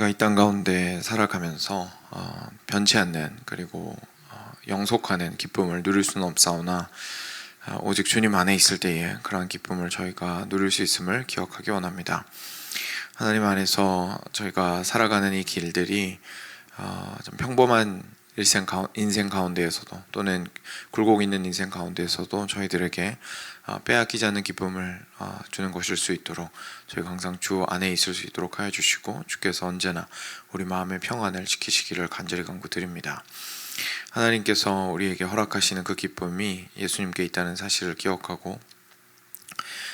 저희가 이 땅 가운데 살아가면서 변치 않는 그리고 영속하는 기쁨을 누릴 수는 없사오나 오직 주님 안에 있을 때에 그러한 기쁨을 저희가 누릴 수 있음을 기억하기 원합니다. 하나님 안에서 저희가 살아가는 이 길들이 좀 평범한 인생 가운데에서도 또는 굴곡 있는 인생 가운데에서도 저희들에게 빼앗기지 않는 기쁨을 주는 것일 수 있도록 저희가 항상 주 안에 있을 수 있도록 하여 주시고, 주께서 언제나 우리 마음의 평안을 지키시기를 간절히 간구드립니다. 하나님께서 우리에게 허락하시는 그 기쁨이 예수님께 있다는 사실을 기억하고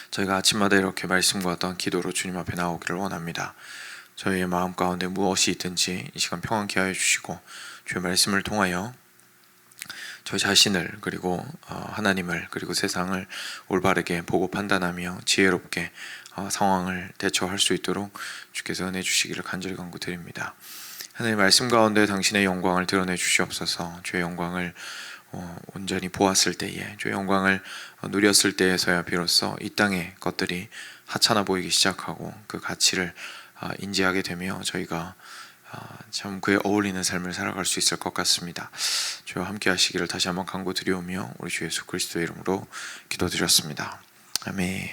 저희가 아침마다 이렇게 말씀과 또한 기도로 주님 앞에 나오기를 원합니다. 저희의 마음 가운데 무엇이 있든지 이 시간 평안케 하여 주시고, 주의 말씀을 통하여 저희 자신을 그리고 하나님을 그리고 세상을 올바르게 보고 판단하며 지혜롭게 상황을 대처할 수 있도록 주께서 은혜 주시기를 간절히 간구드립니다. 하나님 말씀 가운데 당신의 영광을 드러내 주시옵소서. 주의 영광을 온전히 보았을 때에, 주의 영광을 누렸을 때에서야 비로소 이 땅의 것들이 하찮아 보이기 시작하고 그 가치를 인지하게 되며 저희가 참 그에 어울리는 삶을 살아갈 수 있을 것 같습니다. 주와 함께 하시기를 다시 한번 간구드리오며 우리 주 예수 그리스도의 이름으로 기도드렸습니다. 아멘.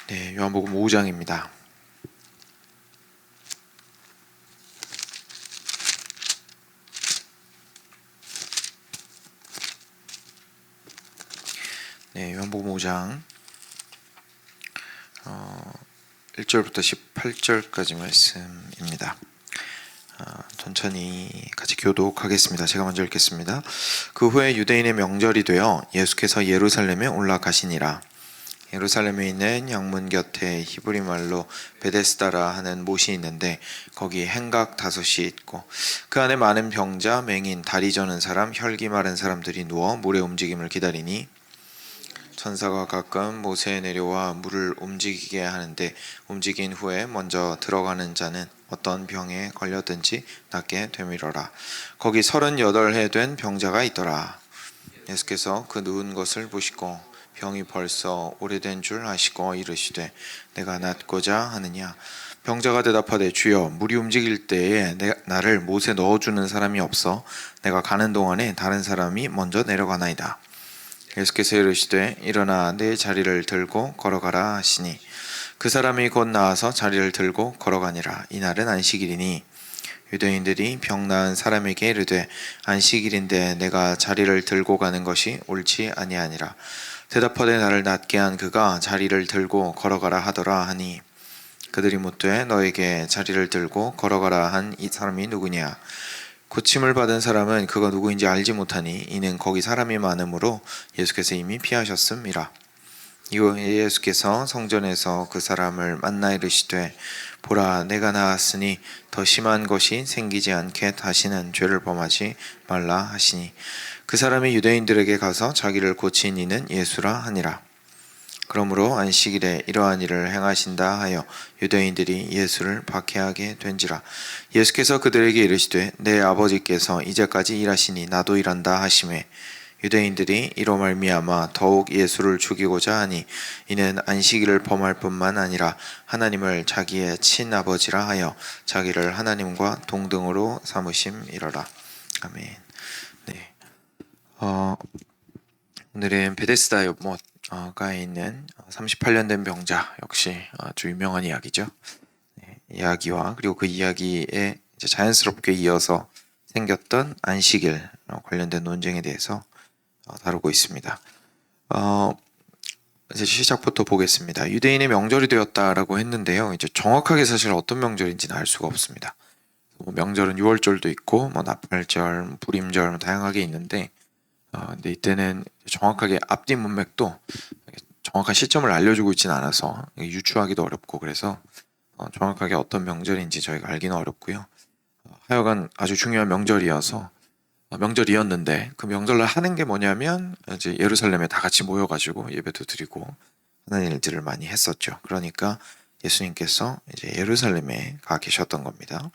네, 요한복음 5장입니다. 네, 요한복음 5장 1절부터 18절까지 말씀입니다. 천천히 같이 교독하겠습니다. 제가 먼저 읽겠습니다. 그 후에 유대인의 명절이 되어 예수께서 예루살렘에 올라가시니라. 예루살렘에 있는 양문 곁에 히브리 말로 베데스다라 하는 못이 있는데 거기에 행각 5이 있고 그 안에 많은 병자, 맹인, 다리 저는 사람, 혈기 마른 사람들이 누워 물의 움직임을 기다리니 천사가 가끔 못에 내려와 물을 움직이게 하는데 움직인 후에 먼저 들어가는 자는 어떤 병에 걸렸든지 낫게 되밀어라. 거기 38해 된 병자가 있더라. 예수께서 그 누운 것을 보시고 병이 벌써 오래된 줄 아시고 이르시되 내가 낫고자 하느냐. 병자가 대답하되 주여, 물이 움직일 때에 나를 못에 넣어주는 사람이 없어 내가 가는 동안에 다른 사람이 먼저 내려가나이다. 예수께서 이르시되 일어나 내 자리를 들고 걸어가라 하시니 그 사람이 곧 나와서 자리를 들고 걸어가니라. 이날은 안식일이니 유대인들이 병 나은 사람에게 이르되 안식일인데 내가 자리를 들고 가는 것이 옳지 아니하니라. 대답하되 나를 낫게 한 그가 자리를 들고 걸어가라 하더라 하니 그들이 묻되 너에게 자리를 들고 걸어가라 한 이 사람이 누구냐. 고침을 받은 사람은 그가 누구인지 알지 못하니 이는 거기 사람이 많으므로 예수께서 이미 피하셨음이라. 이후에 예수께서 성전에서 그 사람을 만나 이르시되 보라, 내가 나았으니 더 심한 것이 생기지 않게 다시는 죄를 범하지 말라 하시니 그 사람이 유대인들에게 가서 자기를 고친 이는 예수라 하니라. 그러므로 안식일에 이러한 일을 행하신다 하여 유대인들이 예수를 박해하게 된지라. 예수께서 그들에게 이르시되 내 아버지께서 이제까지 일하시니 나도 일한다 하시매 유대인들이 이로 말미암아 더욱 예수를 죽이고자 하니 이는 안식일을 범할 뿐만 아니라 하나님을 자기의 친아버지라 하여 자기를 하나님과 동등으로 삼으심이로라. 아멘. 네. 오늘은 베데스다 못가에 있는 38년 된 병자, 역시 아주 유명한 이야기죠. 네, 이야기와 그리고 그 이야기에 이제 자연스럽게 이어서 생겼던 안식일 관련된 논쟁에 대해서 다루고 있습니다. 이제 시작부터 보겠습니다. 유대인의 명절이 되었다라고 했는데요. 이제 정확하게 사실 어떤 명절인지는 알 수가 없습니다. 명절은 6월절도 있고 나팔절, 불임절 다양하게 있는데 근데 이때는 정확하게 앞뒤 문맥도 정확한 시점을 알려주고 있지는 않아서 유추하기도 어렵고 그래서 정확하게 어떤 명절인지 저희가 알기는 어렵고요. 하여간 아주 중요한 명절이었는데 그 명절날 하는 게 뭐냐면 이제 예루살렘에 다 같이 모여가지고 예배도 드리고 하는 일들을 많이 했었죠. 그러니까 예수님께서 이제 예루살렘에 가 계셨던 겁니다.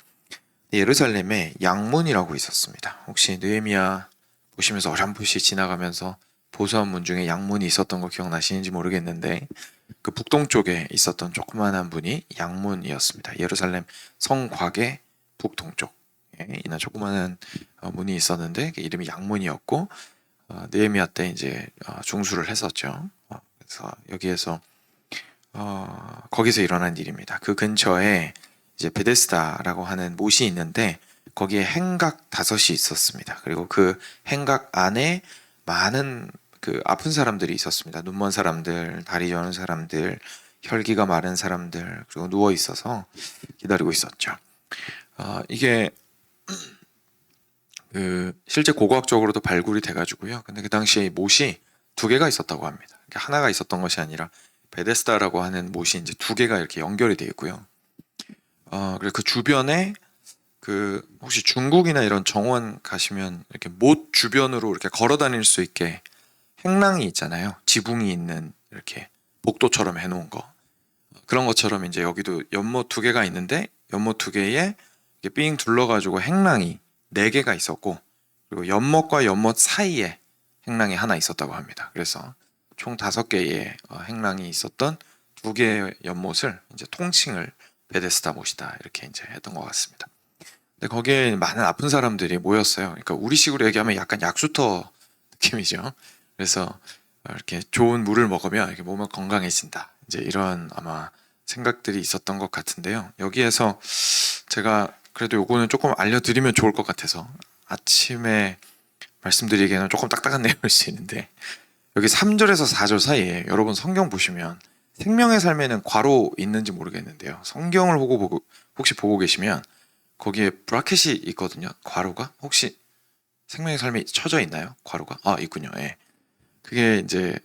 예루살렘에 양문이라고 있었습니다. 혹시 느헤미야 보시면서 어렴풋이 지나가면서 보수한 문 중에 양문이 있었던 거 기억나시는지 모르겠는데 그 북동쪽에 있었던 조그마한 문이 양문이었습니다. 예루살렘 성곽의 북동쪽에 있는 조그마한 문이 있었는데 그 이름이 양문이었고 느헤미야 때 이제 중수를 했었죠. 그래서 여기에서 거기서 일어난 일입니다. 그 근처에 이제 베데스다라고 하는 못이 있는데 거기에 행각 5이 있었습니다. 그리고 그 행각 안에 많은 그 아픈 사람들이 있었습니다. 눈먼 사람들, 다리 저는 사람들, 혈기가 마른 사람들, 그리고 누워 있어서 기다리고 있었죠. 이게 그 실제 고고학적으로도 발굴이 돼가지고요. 근데 그 당시에 못이 2개가 있었다고 합니다. 하나가 있었던 것이 아니라 베데스다라고 하는 못이 이제 2개가 이렇게 연결이 되어 있고요. 그리고 그 주변에 그 혹시 중국이나 이런 정원 가시면 이렇게 못 주변으로 이렇게 걸어 다닐 수 있게 행랑이 있잖아요. 지붕이 있는 이렇게 복도처럼 해놓은 거. 그런 것처럼 이제 여기도 연못 2개가 있는데 연못 2개에 이렇게 삥 둘러가지고 행랑이 4개가 있었고 그리고 연못과 연못 사이에 행랑이 하나 있었다고 합니다. 그래서 총 5개의 행랑이 있었던 2개의 연못을 이제 통칭을 베데스다 못이다 이렇게 이제 했던 것 같습니다. 근데 거기에 많은 아픈 사람들이 모였어요. 그러니까 우리식으로 얘기하면 약간 약수터 느낌이죠. 그래서 이렇게 좋은 물을 먹으면 이렇게 몸이 건강해진다. 이제 이런 아마 생각들이 있었던 것 같은데요. 여기에서 제가 그래도 요거는 조금 알려드리면 좋을 것 같아서 아침에 말씀드리기에는 조금 딱딱한 내용일 수 있는데 여기 3절에서 4절 사이에 여러분 성경 보시면 생명의 삶에는 괄호 있는지 모르겠는데요. 성경을 혹시 보고 계시면 거기에 브라켓이 있거든요. 괄호가 혹시 생명의 삶이 쳐져 있나요? 괄호가? 있군요. 예. 그게 이제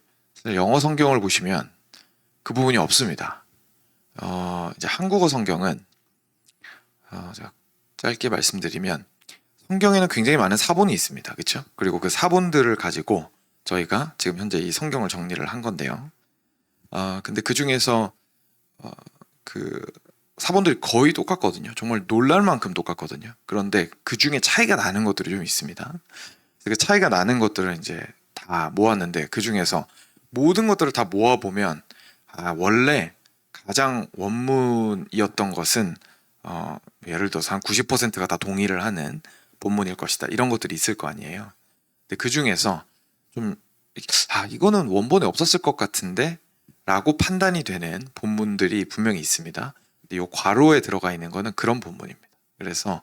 영어 성경을 보시면 그 부분이 없습니다. 이제 한국어 성경은 제가 짧게 말씀드리면 성경에는 굉장히 많은 사본이 있습니다. 그렇죠? 그리고 그 사본들을 가지고 저희가 지금 현재 이 성경을 정리를 한 건데요. 근데 그 중에서 그 사본들이 거의 똑같거든요. 정말 놀랄 만큼 똑같거든요. 그런데 그 중에 차이가 나는 것들이 좀 있습니다. 그 차이가 나는 것들을 이제 다 모았는데 그 중에서 모든 것들을 다 모아보면 원래 가장 원문이었던 것은 예를 들어서 한 90%가 다 동의를 하는 본문일 것이다. 이런 것들이 있을 거 아니에요. 근데 그 중에서 좀 이거는 원본에 없었을 것 같은데 라고 판단이 되는 본문들이 분명히 있습니다. 근데 이 괄호에 들어가 있는 거는 그런 본문입니다. 그래서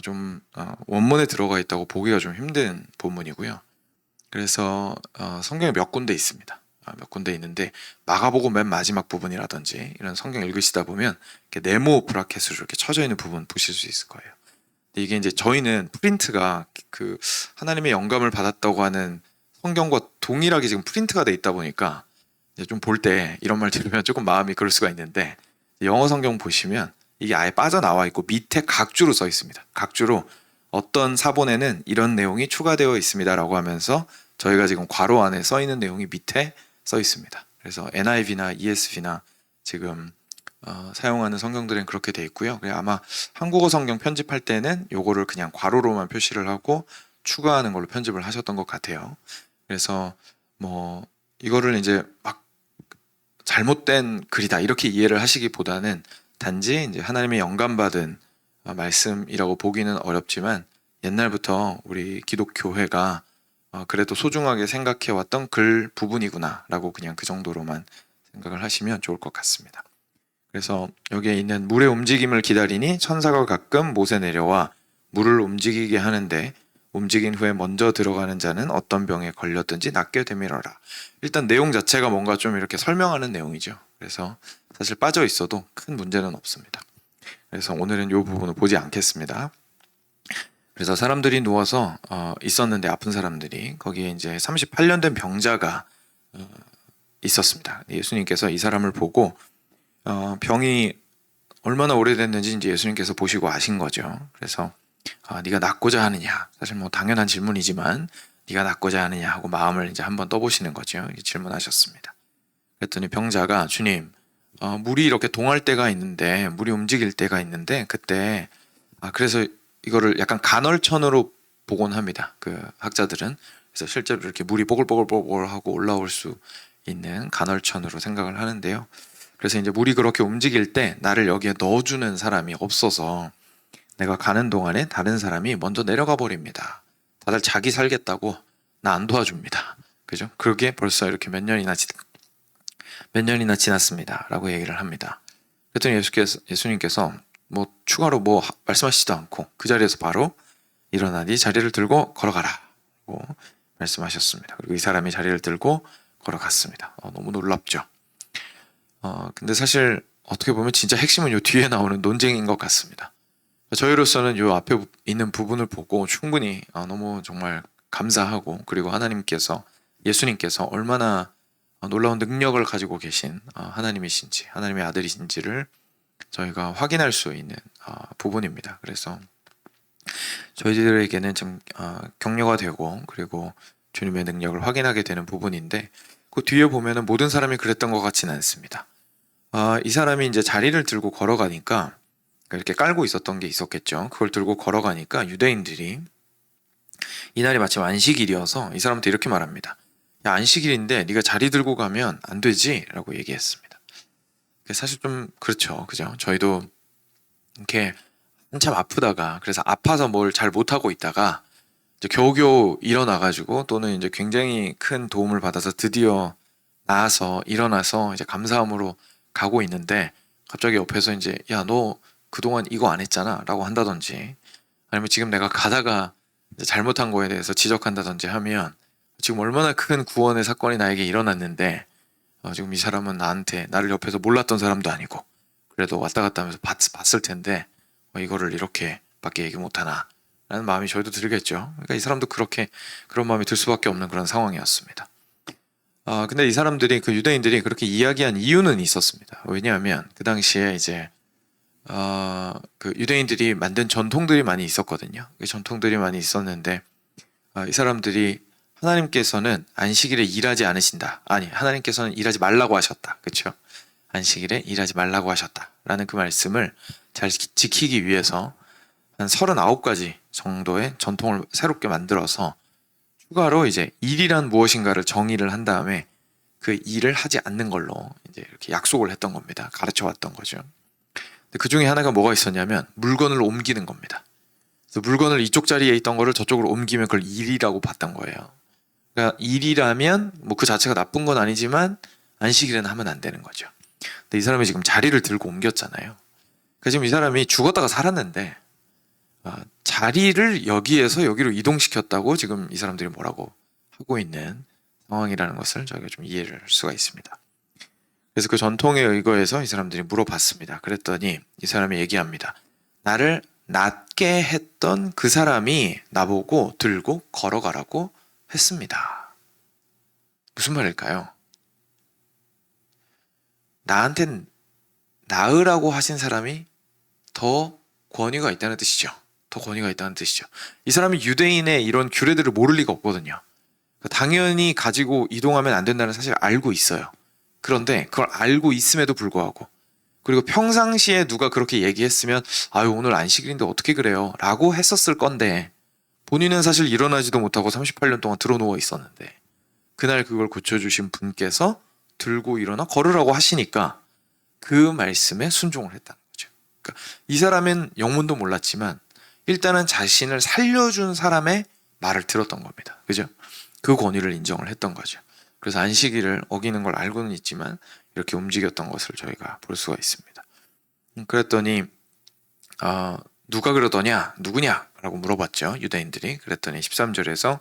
좀 원문에 들어가 있다고 보기가 좀 힘든 본문이고요. 그래서 성경에 몇 군데 있습니다. 몇 군데 있는데 마가복음 맨 마지막 부분이라든지 이런 성경 읽으시다 보면 이렇게 네모 브라켓으로 이렇게 쳐져 있는 부분 보실 수 있을 거예요. 근데 이게 이제 저희는 프린트가 그 하나님의 영감을 받았다고 하는 성경과 동일하게 지금 프린트가 돼 있다 보니까 이제 좀 볼 때 이런 말 들으면 조금 마음이 그럴 수가 있는데 영어 성경 보시면 이게 아예 빠져나와 있고 밑에 각주로 써 있습니다. 각주로 어떤 사본에는 이런 내용이 추가되어 있습니다라고 하면서 저희가 지금 괄호 안에 써 있는 내용이 밑에 써 있습니다. 그래서 NIV나 ESV나 지금 사용하는 성경들은 그렇게 돼 있고요. 아마 한국어 성경 편집할 때는 요거를 그냥 괄호로만 표시를 하고 추가하는 걸로 편집을 하셨던 것 같아요. 그래서 뭐 이거를 이제 막 잘못된 글이다 이렇게 이해를 하시기보다는 단지 이제 하나님의 영감받은 말씀이라고 보기는 어렵지만 옛날부터 우리 기독교회가 그래도 소중하게 생각해왔던 글 부분이구나라고 그냥 그 정도로만 생각을 하시면 좋을 것 같습니다. 그래서 여기에 있는 물의 움직임을 기다리니 천사가 가끔 못에 내려와 물을 움직이게 하는데 움직인 후에 먼저 들어가는 자는 어떤 병에 걸렸든지 낫게 되밀어라. 일단 내용 자체가 뭔가 좀 이렇게 설명하는 내용이죠. 그래서 사실 빠져 있어도 큰 문제는 없습니다. 그래서 오늘은 이 부분을 보지 않겠습니다. 그래서 사람들이 누워서 있었는데 아픈 사람들이 거기에 이제 38년 된 병자가 있었습니다. 예수님께서 이 사람을 보고 병이 얼마나 오래됐는지 이제 예수님께서 보시고 아신 거죠. 그래서 네가 낫고자 하느냐? 사실 뭐 당연한 질문이지만 네가 낫고자 하느냐 하고 마음을 이제 한번 떠보시는 거죠. 이렇게 질문하셨습니다. 그랬더니 병자가 주님, 물이 이렇게 동할 때가 있는데 물이 움직일 때가 있는데 그때 그래서 이거를 약간 간헐천으로 보곤 합니다. 그 학자들은. 그래서 실제로 이렇게 물이 뽀글뽀글뽀글하고 올라올 수 있는 간헐천으로 생각을 하는데요. 그래서 이제 물이 그렇게 움직일 때 나를 여기에 넣어주는 사람이 없어서 내가 가는 동안에 다른 사람이 먼저 내려가 버립니다. 다들 자기 살겠다고 나 안 도와줍니다. 그죠? 그게 벌써 이렇게 몇 년이나 지났습니다. 라고 얘기를 합니다. 그랬더니 예수님께서 뭐 추가로 뭐 말씀하시지도 않고 그 자리에서 바로 일어나니 자리를 들고 걸어가라. 라고 말씀하셨습니다. 그리고 이 사람이 자리를 들고 걸어갔습니다. 너무 놀랍죠. 근데 사실 어떻게 보면 진짜 핵심은 요 뒤에 나오는 논쟁인 것 같습니다. 저희로서는 요 앞에 있는 부분을 보고 충분히 너무 정말 감사하고, 그리고 예수님께서 얼마나 놀라운 능력을 가지고 계신 하나님이신지, 하나님의 아들이신지를 저희가 확인할 수 있는 부분입니다. 그래서 저희들에게는 좀 격려가 되고, 그리고 주님의 능력을 확인하게 되는 부분인데, 그 뒤에 보면은 모든 사람이 그랬던 것 같지는 않습니다. 이 사람이 이제 자리를 들고 걸어가니까, 이렇게 깔고 있었던 게 있었겠죠. 그걸 들고 걸어가니까 유대인들이, 이날이 마침 안식일이어서 이 사람한테 이렇게 말합니다. 야, 안식일인데 네가 자리 들고 가면 안 되지? 라고 얘기했습니다. 사실 좀 그렇죠. 그죠? 저희도 이렇게 한참 아프다가, 그래서 아파서 뭘 잘 못하고 있다가 이제 겨우겨우 일어나가지고, 또는 이제 굉장히 큰 도움을 받아서 드디어 일어나서 이제 감사함으로 가고 있는데, 갑자기 옆에서 이제 야, 너 그동안 이거 안 했잖아 라고 한다든지, 아니면 지금 내가 가다가 이제 잘못한 거에 대해서 지적한다든지 하면, 지금 얼마나 큰 구원의 사건이 나에게 일어났는데 지금 이 사람은 나를 옆에서 몰랐던 사람도 아니고 그래도 왔다 갔다 하면서 봤을 텐데 이거를 이렇게 밖에 얘기 못하나 라는 마음이 저희도 들겠죠. 그러니까 이 사람도 그런 마음이 들 수밖에 없는 그런 상황이었습니다. 근데 이 사람들이, 그 유대인들이 그렇게 이야기한 이유는 있었습니다. 왜냐하면 그 당시에 이제 그 유대인들이 만든 전통들이 많이 있었거든요. 그 전통들이 많이 있었는데 이 사람들이, 하나님께서는 안식일에 일하지 않으신다. 하나님께서는 일하지 말라고 하셨다. 그렇죠? 안식일에 일하지 말라고 하셨다. 라는 그 말씀을 잘 지키기 위해서 한 39가지 정도의 전통을 새롭게 만들어서 추가로 이제 일이란 무엇인가를 정의를 한 다음에 그 일을 하지 않는 걸로 이제 이렇게 약속을 했던 겁니다. 가르쳐 왔던 거죠. 그 중에 하나가 뭐가 있었냐면 물건을 옮기는 겁니다. 그래서 물건을 이쪽 자리에 있던 거를 저쪽으로 옮기면 그걸 일이라고 봤던 거예요. 그러니까 일이라면 뭐 그 자체가 나쁜 건 아니지만 안식일에는 하면 안 되는 거죠. 근데 이 사람이 지금 자리를 들고 옮겼잖아요. 그러니까 지금 이 사람이 죽었다가 살았는데 자리를 여기에서 여기로 이동시켰다고 지금 이 사람들이 뭐라고 하고 있는 상황이라는 것을 저희가 좀 이해를 할 수가 있습니다. 그래서 그 전통에 의거해서 이 사람들이 물어봤습니다. 그랬더니 이 사람이 얘기합니다. 나를 낫게 했던 그 사람이 나보고 들고 걸어가라고 했습니다. 무슨 말일까요? 나한텐 나으라고 하신 사람이 더 권위가 있다는 뜻이죠. 더 권위가 있다는 뜻이죠. 이 사람이 유대인의 이런 규례들을 모를 리가 없거든요. 당연히 가지고 이동하면 안 된다는 사실을 알고 있어요. 그런데 그걸 알고 있음에도 불구하고, 그리고 평상시에 누가 그렇게 얘기했으면 아유 오늘 안식일인데 어떻게 그래요? 라고 했었을 건데, 본인은 사실 일어나지도 못하고 38년 동안 드러누워 있었는데 그날 그걸 고쳐주신 분께서 들고 일어나 걸으라고 하시니까 그 말씀에 순종을 했다는 거죠. 그러니까 이 사람은 영문도 몰랐지만 일단은 자신을 살려준 사람의 말을 들었던 겁니다. 그죠? 그 권위를 인정을 했던 거죠. 그래서 안식일을 어기는 걸 알고는 있지만 이렇게 움직였던 것을 저희가 볼 수가 있습니다. 그랬더니 누가 그러더냐? 누구냐? 라고 물어봤죠. 유대인들이. 그랬더니 13절에서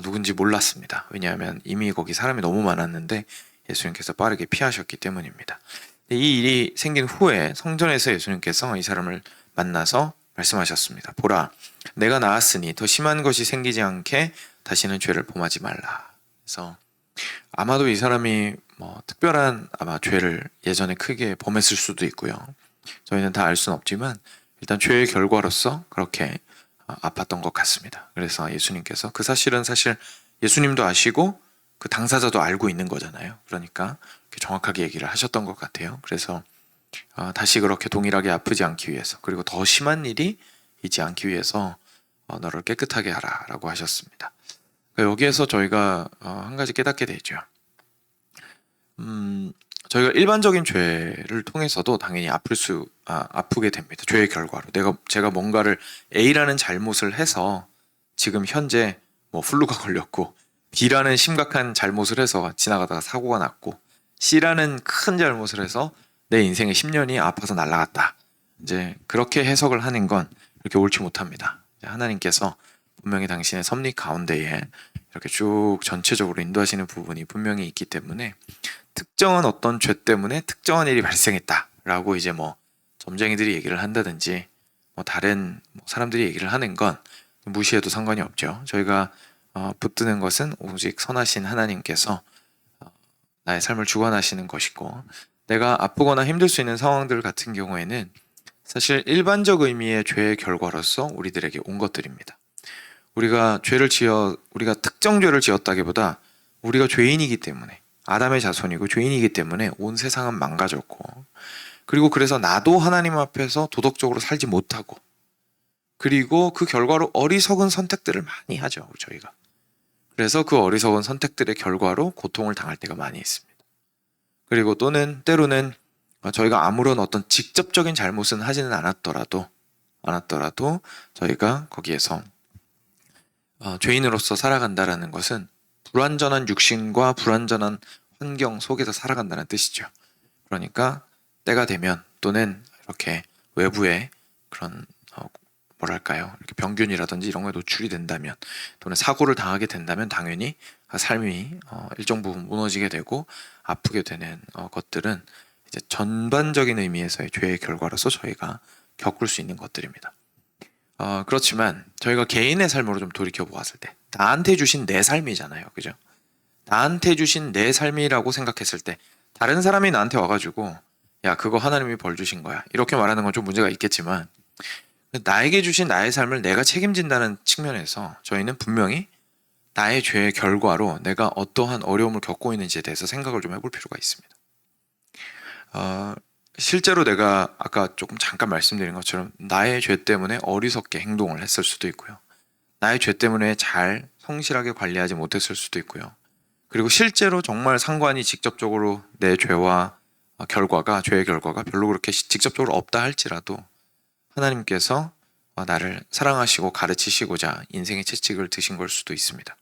누군지 몰랐습니다. 왜냐하면 이미 거기 사람이 너무 많았는데 예수님께서 빠르게 피하셨기 때문입니다. 이 일이 생긴 후에 성전에서 예수님께서 이 사람을 만나서 말씀하셨습니다. 보라, 내가 나았으니 더 심한 것이 생기지 않게 다시는 죄를 범하지 말라. 그래서 아마도 이 사람이 뭐 특별한 아마 죄를 예전에 크게 범했을 수도 있고요. 저희는 다 알 수는 없지만 일단 죄의 결과로서 그렇게 아팠던 것 같습니다. 그래서 예수님께서, 그 사실은 사실 예수님도 아시고 그 당사자도 알고 있는 거잖아요. 그러니까 정확하게 얘기를 하셨던 것 같아요. 그래서 다시 그렇게 동일하게 아프지 않기 위해서, 그리고 더 심한 일이 있지 않기 위해서 너를 깨끗하게 하라 라고 하셨습니다. 그러니까 여기에서 저희가 한 가지 깨닫게 되죠. 저희가 일반적인 죄를 통해서도 당연히 아프게 됩니다. 죄의 결과로. 제가 뭔가를 A라는 잘못을 해서 지금 현재 뭐 플루가 걸렸고, B라는 심각한 잘못을 해서 지나가다가 사고가 났고, C라는 큰 잘못을 해서 내 인생의 10년이 아파서 날아갔다. 이제 그렇게 해석을 하는 건 이렇게 옳지 못합니다. 하나님께서 분명히 당신의 섭리 가운데에 이렇게 쭉 전체적으로 인도하시는 부분이 분명히 있기 때문에, 특정한 어떤 죄 때문에 특정한 일이 발생했다라고 이제 뭐 점쟁이들이 얘기를 한다든지 뭐 다른 사람들이 얘기를 하는 건 무시해도 상관이 없죠. 저희가 붙드는 것은 오직 선하신 하나님께서 나의 삶을 주관하시는 것이고, 내가 아프거나 힘들 수 있는 상황들 같은 경우에는 사실 일반적 의미의 죄의 결과로서 우리들에게 온 것들입니다. 우리가 특정 죄를 지었다기보다 우리가 죄인이기 때문에, 아담의 자손이고 죄인이기 때문에 온 세상은 망가졌고, 그리고 그래서 나도 하나님 앞에서 도덕적으로 살지 못하고, 그리고 그 결과로 어리석은 선택들을 많이 하죠, 저희가. 그래서 그 어리석은 선택들의 결과로 고통을 당할 때가 많이 있습니다. 그리고 때로는 저희가 아무런 어떤 직접적인 잘못은 하지는 않았더라도 저희가 거기에서 죄인으로서 살아간다라는 것은 불완전한 육신과 불완전한 환경 속에서 살아간다는 뜻이죠. 그러니까 때가 되면, 또는 이렇게 외부의 그런 이렇게 병균이라든지 이런 거에 노출이 된다면, 또는 사고를 당하게 된다면 당연히 삶이 일정 부분 무너지게 되고 아프게 되는 것들은 이제 전반적인 의미에서의 죄의 결과로서 저희가 겪을 수 있는 것들입니다. 그렇지만 저희가 개인의 삶으로 좀 돌이켜 보았을 때, 나한테 주신 내 삶이잖아요, 그죠? 나한테 주신 내 삶이라고 생각했을 때, 다른 사람이 나한테 와가지고 야, 그거 하나님이 벌 주신 거야, 이렇게 말하는 건 좀 문제가 있겠지만, 나에게 주신 나의 삶을 내가 책임진다는 측면에서 저희는 분명히 나의 죄의 결과로 내가 어떠한 어려움을 겪고 있는지에 대해서 생각을 좀 해볼 필요가 있습니다. 실제로 내가 아까 조금 잠깐 말씀드린 것처럼 나의 죄 때문에 어리석게 행동을 했을 수도 있고요. 나의 죄 때문에 잘 성실하게 관리하지 못했을 수도 있고요. 그리고 실제로 정말 상관이 직접적으로 내 죄와 죄의 결과가 별로 그렇게 직접적으로 없다 할지라도 하나님께서 나를 사랑하시고 가르치시고자 인생의 채찍을 드신 걸 수도 있습니다.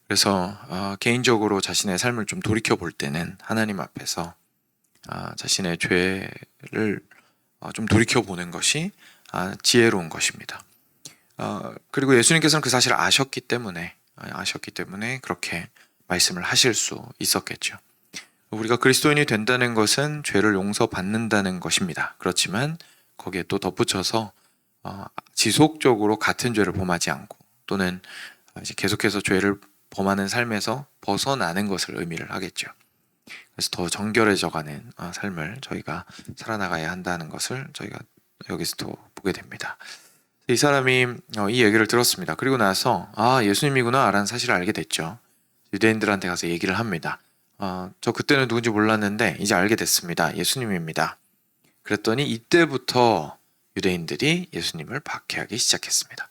그래서 개인적으로 자신의 삶을 좀 돌이켜 볼 때는 하나님 앞에서 자신의 죄를 좀 돌이켜 보는 것이 지혜로운 것입니다. 그리고 예수님께서는 그 사실을 아셨기 때문에 그렇게 말씀을 하실 수 있었겠죠. 우리가 그리스도인이 된다는 것은 죄를 용서받는다는 것입니다. 그렇지만 거기에 또 덧붙여서 지속적으로 같은 죄를 범하지 않고, 또는 이제 계속해서 죄를 범하는 삶에서 벗어나는 것을 의미를 하겠죠. 그래서 더 정결해져가는 삶을 저희가 살아나가야 한다는 것을 저희가 여기서 또 보게 됩니다. 이 사람이 이 얘기를 들었습니다. 그리고 나서 예수님이구나 라는 사실을 알게 됐죠. 유대인들한테 가서 얘기를 합니다. 저 그때는 누군지 몰랐는데 이제 알게 됐습니다. 예수님입니다. 그랬더니 이때부터 유대인들이 예수님을 박해하기 시작했습니다.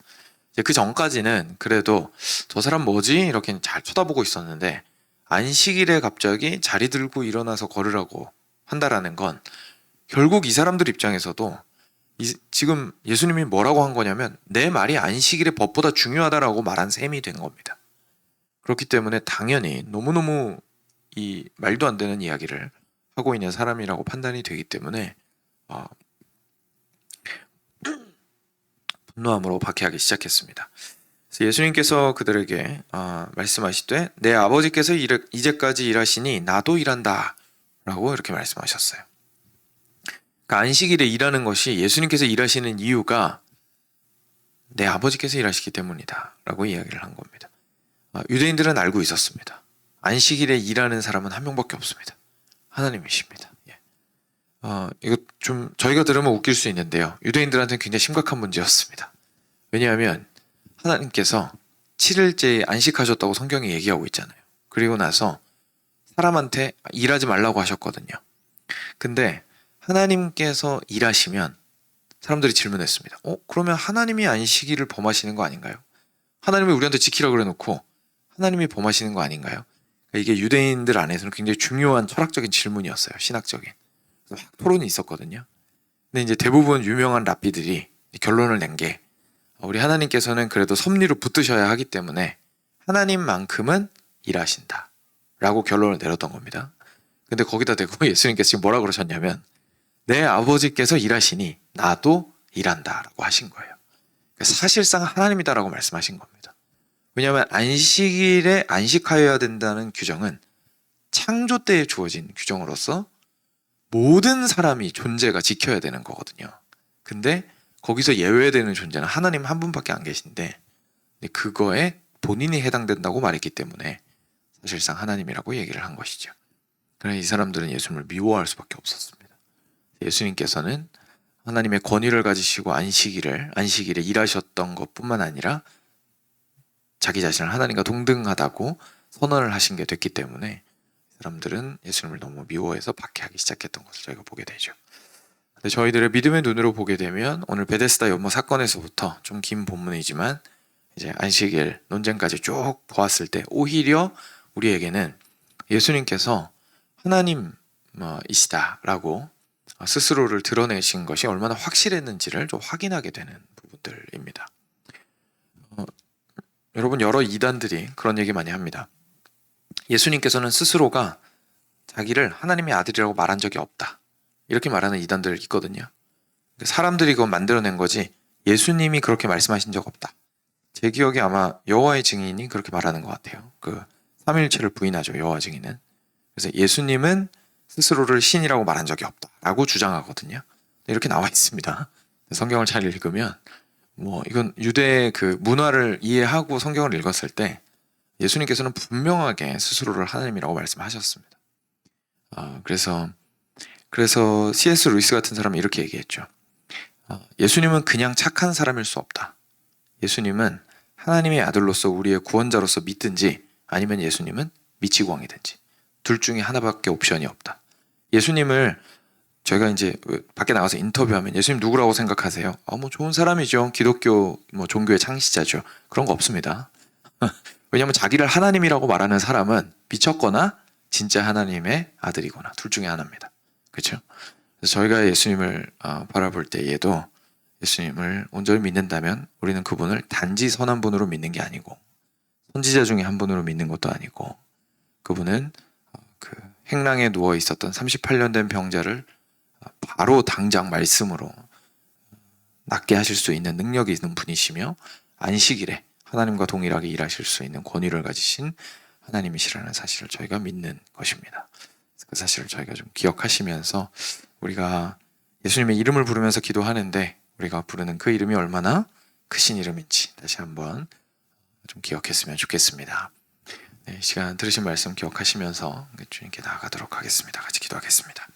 그 전까지는 그래도 저 사람 뭐지? 이렇게 잘 쳐다보고 있었는데, 안식일에 갑자기 자리 들고 일어나서 걸으라고 한다라는 건 결국 이 사람들 입장에서도 지금 예수님이 뭐라고 한 거냐면 내 말이 안식일의 법보다 중요하다라고 말한 셈이 된 겁니다. 그렇기 때문에 당연히 너무너무 이 말도 안 되는 이야기를 하고 있는 사람이라고 판단이 되기 때문에 분노함으로 박해하기 시작했습니다. 그래서 예수님께서 그들에게 말씀하시되 내 아버지께서 이제까지 일하시니 나도 일한다 라고 이렇게 말씀하셨어요. 그러니까 안식일에 일하는 것이, 예수님께서 일하시는 이유가 내 아버지께서 일하시기 때문이다 라고 이야기를 한 겁니다. 유대인들은 알고 있었습니다. 안식일에 일하는 사람은 한 명밖에 없습니다. 하나님이십니다. 이거 좀 저희가 들으면 웃길 수 있는데요, 유대인들한테는 굉장히 심각한 문제였습니다. 왜냐하면 하나님께서 7일째에 안식하셨다고 성경이 얘기하고 있잖아요. 그리고 나서 사람한테 일하지 말라고 하셨거든요. 근데 하나님께서 일하시면 사람들이 질문했습니다. 그러면 하나님이 안식일을 범하시는 거 아닌가요? 하나님이 우리한테 지키라 그래 놓고 하나님이 범하시는 거 아닌가요? 이게 유대인들 안에서는 굉장히 중요한 철학적인 질문이었어요. 신학적인. 그래서 막 토론이 있었거든요. 근데 이제 대부분 유명한 랍비들이 결론을 낸 게 우리 하나님께서는 그래도 섭리로 붙드셔야 하기 때문에 하나님만큼은 일하신다 라고 결론을 내렸던 겁니다. 근데 거기다 대고 예수님께서 지금 뭐라 그러셨냐면 내 아버지께서 일하시니 나도 일한다 라고 하신 거예요. 사실상 하나님이다라고 말씀하신 겁니다. 왜냐하면 안식일에 안식하여야 된다는 규정은 창조 때에 주어진 규정으로서 모든 사람이 존재가 지켜야 되는 거거든요. 근데 거기서 예외되는 존재는 하나님 한 분밖에 안 계신데 그거에 본인이 해당된다고 말했기 때문에 사실상 하나님이라고 얘기를 한 것이죠. 그래서 이 사람들은 예수님을 미워할 수밖에 없었습니다. 예수님께서는 하나님의 권위를 가지시고 안식일에 일하셨던 것뿐만 아니라 자기 자신을 하나님과 동등하다고 선언을 하신 게 됐기 때문에 사람들은 예수님을 너무 미워해서 박해하기 시작했던 것을 저희가 보게 되죠. 근데 저희들의 믿음의 눈으로 보게 되면 오늘 베데스다 연못 사건에서부터 좀 긴 본문이지만 이제 안식일 논쟁까지 쭉 보았을 때 오히려 우리에게는 예수님께서 하나님이시다라고 스스로를 드러내신 것이 얼마나 확실했는지를 좀 확인하게 되는 부분들입니다. 여러분 여러 이단들이 그런 얘기 많이 합니다. 예수님께서는 스스로가 자기를 하나님의 아들이라고 말한 적이 없다. 이렇게 말하는 이단들 있거든요. 사람들이 그건 만들어낸 거지 예수님이 그렇게 말씀하신 적 없다. 제 기억에 아마 여호와의 증인이 그렇게 말하는 것 같아요. 그 삼위일체를 부인하죠. 여호와 증인은. 그래서 예수님은 스스로를 신이라고 말한 적이 없다라고 주장하거든요. 이렇게 나와 있습니다. 성경을 잘 읽으면 이건 유대 그 문화를 이해하고 성경을 읽었을 때 예수님께서는 분명하게 스스로를 하나님이라고 말씀하셨습니다. 그래서 C.S. 루이스 같은 사람은 이렇게 얘기했죠. 예수님은 그냥 착한 사람일 수 없다. 예수님은 하나님의 아들로서 우리의 구원자로서 믿든지 아니면 예수님은 미치광이든지 둘 중에 하나밖에 옵션이 없다. 예수님을 저희가 이제 밖에 나가서 인터뷰하면 예수님 누구라고 생각하세요? 좋은 사람이죠. 기독교 종교의 창시자죠. 그런 거 없습니다. 왜냐하면 자기를 하나님이라고 말하는 사람은 미쳤거나 진짜 하나님의 아들이거나 둘 중에 하나입니다. 그렇죠? 그래서 저희가 예수님을 바라볼 때에도 예수님을 온전히 믿는다면 우리는 그분을 단지 선한 분으로 믿는 게 아니고 선지자 중에 한 분으로 믿는 것도 아니고 그분은 그 행랑에 누워 있었던 38년 된 병자를 바로 당장 말씀으로 낫게 하실 수 있는 능력이 있는 분이시며 안식일에 하나님과 동일하게 일하실 수 있는 권위를 가지신 하나님이시라는 사실을 저희가 믿는 것입니다. 그 사실을 저희가 좀 기억하시면서 우리가 예수님의 이름을 부르면서 기도하는데 우리가 부르는 그 이름이 얼마나 크신 이름인지 다시 한번 좀 기억했으면 좋겠습니다. 네, 이 시간 들으신 말씀 기억하시면서 주님께 나아가도록 하겠습니다. 같이 기도하겠습니다.